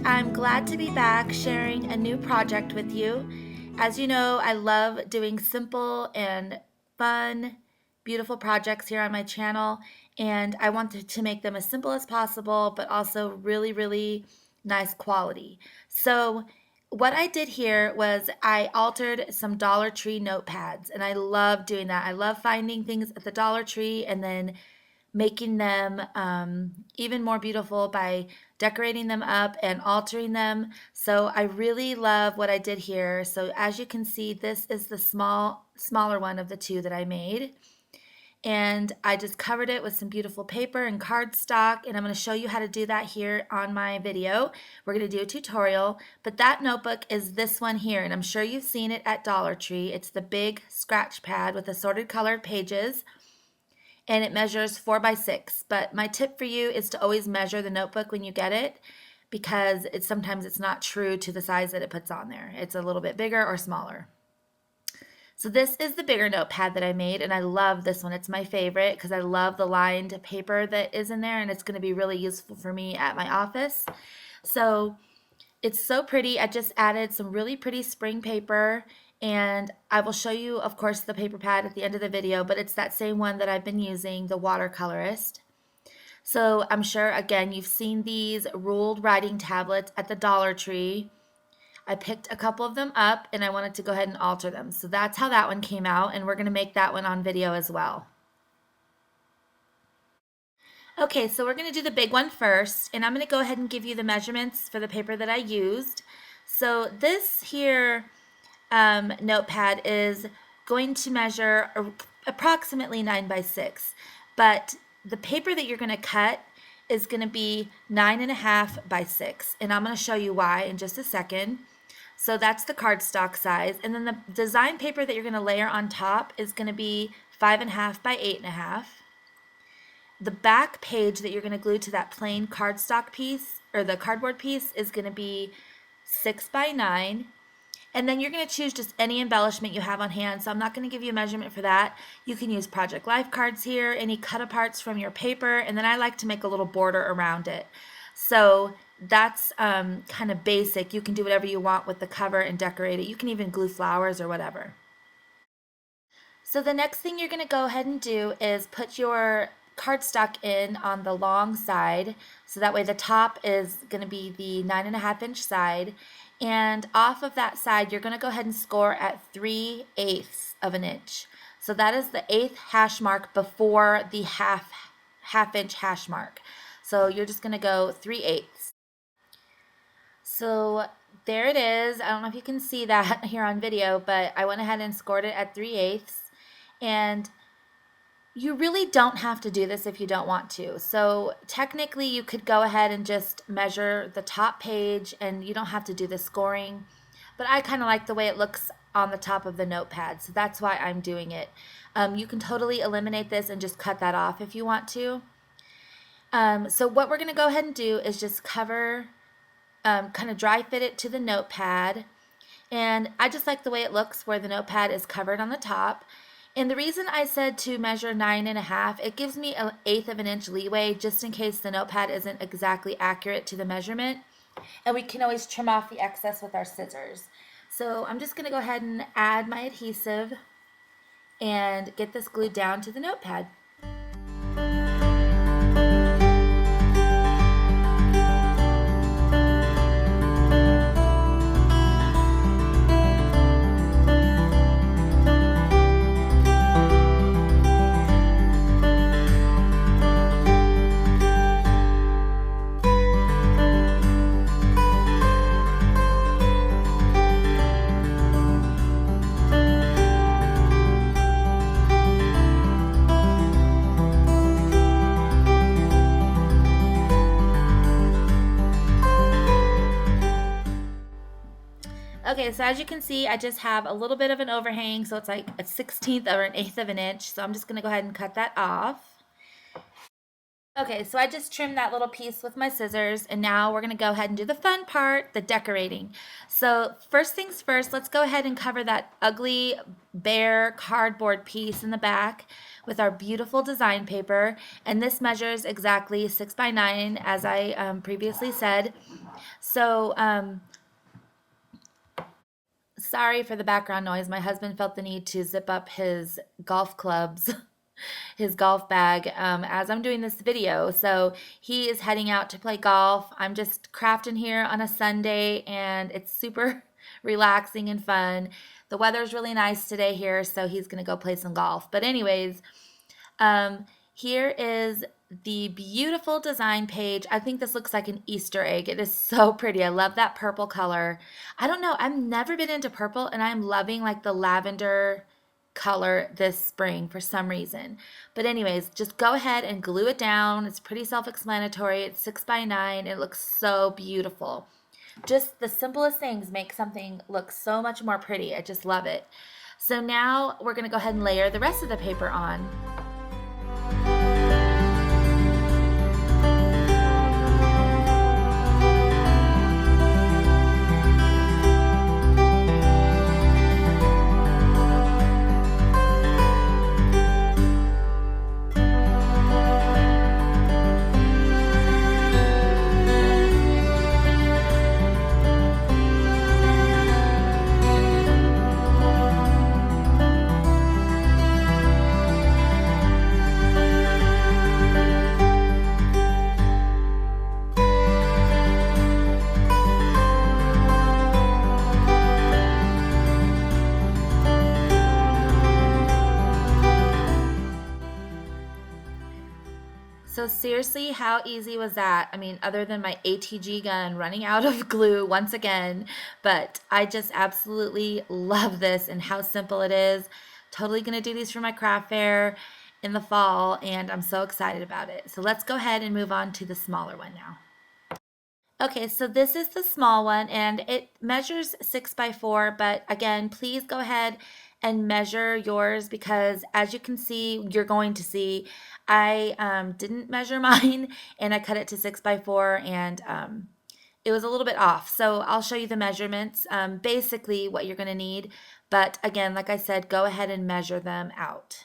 I'm glad to be back sharing a new project with you. As you know, I love doing simple and fun, beautiful projects here on my channel, and I wanted to make them as simple as possible, but also really, really nice quality. So, what I did here was I altered some Dollar Tree notepads, and I love doing that. I love finding things at the Dollar Tree and then making them even more beautiful by decorating them up and altering them. So I really love what I did here. So as you can see, this is the smaller one of the two that I made. And I just covered it with some beautiful paper and cardstock, and I'm going to show you how to do that here on my video. We're going to do a tutorial, but that notebook is this one here, and I'm sure you've seen it at Dollar Tree. It's the big scratch pad with assorted colored pages, and it measures 4 by 6. But my tip for you is to always measure the notebook when you get it, because sometimes it's not true to the size that it puts on there. It's a little bit bigger or smaller. So this is the bigger notepad that I made, and I love this one. It's my favorite because I love the lined paper that is in there, and it's going to be really useful for me at my office. So it's so pretty. I just added some really pretty spring paper, and I will show you, of course, the paper pad at the end of the video, but it's that same one that I've been using, the watercolorist. So I'm sure, again, you've seen these ruled writing tablets at the Dollar Tree. I picked a couple of them up, and I wanted to go ahead and alter them. So that's how that one came out, and we're going to make that one on video as well. Okay, so we're going to do the big one first, and I'm going to go ahead and give you the measurements for the paper that I used. So this here notepad is going to measure approximately 9 by 6, but the paper that you're going to cut is going to be 9.5 by 6, and I'm going to show you why in just a second. So that's the cardstock size, and then the design paper that you're going to layer on top is going to be 5.5 by 8.5. The back page that you're going to glue to that plain cardstock piece, or the cardboard piece, is going to be 6 by 9. And then you're going to choose just any embellishment you have on hand. So I'm not going to give you a measurement for that. You can use Project Life cards here, any cut-aparts from your paper, and then I like to make a little border around it. So that's kind of basic. You can do whatever you want with the cover and decorate it. You can even glue flowers or whatever. So the next thing you're going to go ahead and do is put your cardstock in on the long side. So that way the top is going to be the 9.5-inch side. And off of that side, you're going to go ahead and score at 3/8 of an inch. So that is the 1/8 hash mark before the half-inch hash mark. So you're just going to go 3/8. So there it is. I don't know if you can see that here on video, but I went ahead and scored it at 3/8. And you really don't have to do this if you don't want to. So technically you could go ahead and just measure the top page and you don't have to do the scoring. But I kind of like the way it looks on the top of the notepad, so that's why I'm doing it. You can totally eliminate this and just cut that off if you want to. So what we're going to go ahead and do is just cover, kind of dry fit it to the notepad. And I just like the way it looks where the notepad is covered on the top. And the reason I said to measure 9.5, it gives me 1/8 of an inch leeway just in case the notepad isn't exactly accurate to the measurement. And we can always trim off the excess with our scissors. So I'm just going to go ahead and add my adhesive and get this glued down to the notepad. Okay, so as you can see, I just have a little bit of an overhang, so it's like a 1/16 or an 1/8 of an inch. So I'm just going to go ahead and cut that off. Okay, so I just trimmed that little piece with my scissors, and now we're going to go ahead and do the fun part, the decorating. So first things first, let's go ahead and cover that ugly bare cardboard piece in the back with our beautiful design paper. And this measures exactly 6 by 9, as I previously said. So, sorry for the background noise. My husband felt the need to zip up his golf clubs, his golf bag, as I'm doing this video. So he is heading out to play golf. I'm just crafting here on a Sunday, and it's super relaxing and fun. The weather's really nice today here, so he's going to go play some golf. But anyways, here is the beautiful design page. I think this looks like an Easter egg. It is so pretty. I love that purple color. I don't know. I've never been into purple, and I'm loving like the lavender color this spring for some reason. But anyways, just go ahead and glue it down. It's pretty self-explanatory. It's 6x9. It looks so beautiful. Just the simplest things make something look so much more pretty. I just love it. So now we're going to go ahead and layer the rest of the paper on. So seriously, how easy was that? I mean, other than my ATG gun running out of glue once again, but I just absolutely love this and how simple it is. Totally gonna do these for my craft fair in the fall, and I'm so excited about it. So let's go ahead and move on to the smaller one now. Okay, so this is the small one, and it measures 6x4, but again, please go ahead and measure yours, because as you can see, you're going to see, I didn't measure mine, and I cut it to 6x4, and it was a little bit off. So I'll show you the measurements, basically what you're going to need, but again, like I said, go ahead and measure them out.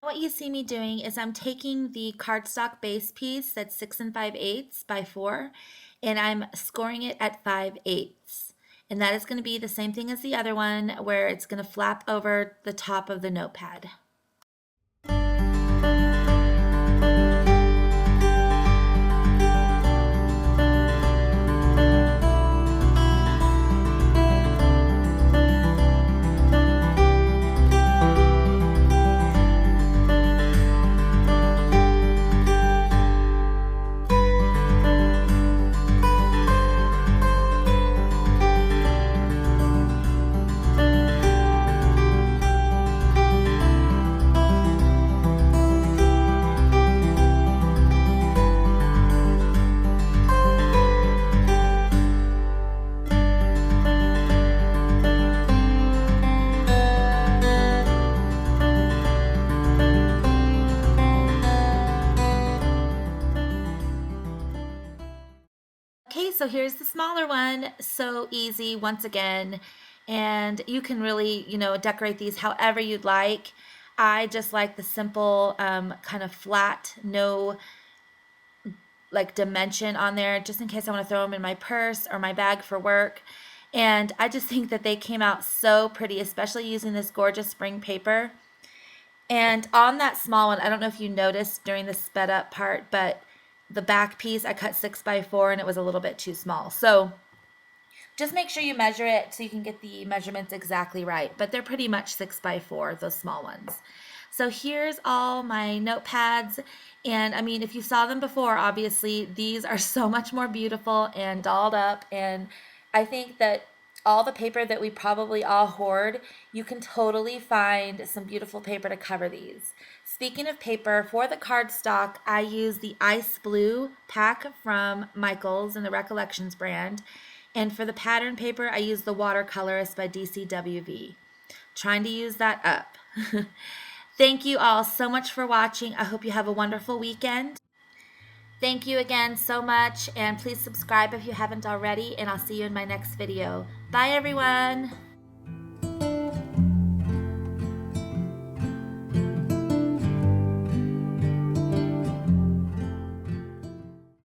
What you see me doing is I'm taking the cardstock base piece that's 6 5/8 by 4, and I'm scoring it at 5/8. And that is going to be the same thing as the other one, where it's going to flap over the top of the notepad. Okay, so here's the smaller one. So easy once again, and you can really, decorate these however you'd like. I just like the simple kind of flat, no like dimension on there, just in case I want to throw them in my purse or my bag for work. And I just think that they came out so pretty, especially using this gorgeous spring paper. And on that small one, I don't know if you noticed during the sped up part, but the back piece I cut 6x4 and it was a little bit too small. So just make sure you measure it so you can get the measurements exactly right. But they're pretty much 6x4, those small ones. So here's all my notepads. And I mean, if you saw them before, obviously these are so much more beautiful and dolled up. And I think that all the paper that we probably all hoard, you can totally find some beautiful paper to cover these. Speaking of paper, for the cardstock, I use the Ice Blue pack from Michaels in the Recollections brand. And for the pattern paper, I use the Watercolorist by DCWV. Trying to use that up. Thank you all so much for watching. I hope you have a wonderful weekend. Thank you again so much, and please subscribe if you haven't already, and I'll see you in my next video. Bye, everyone.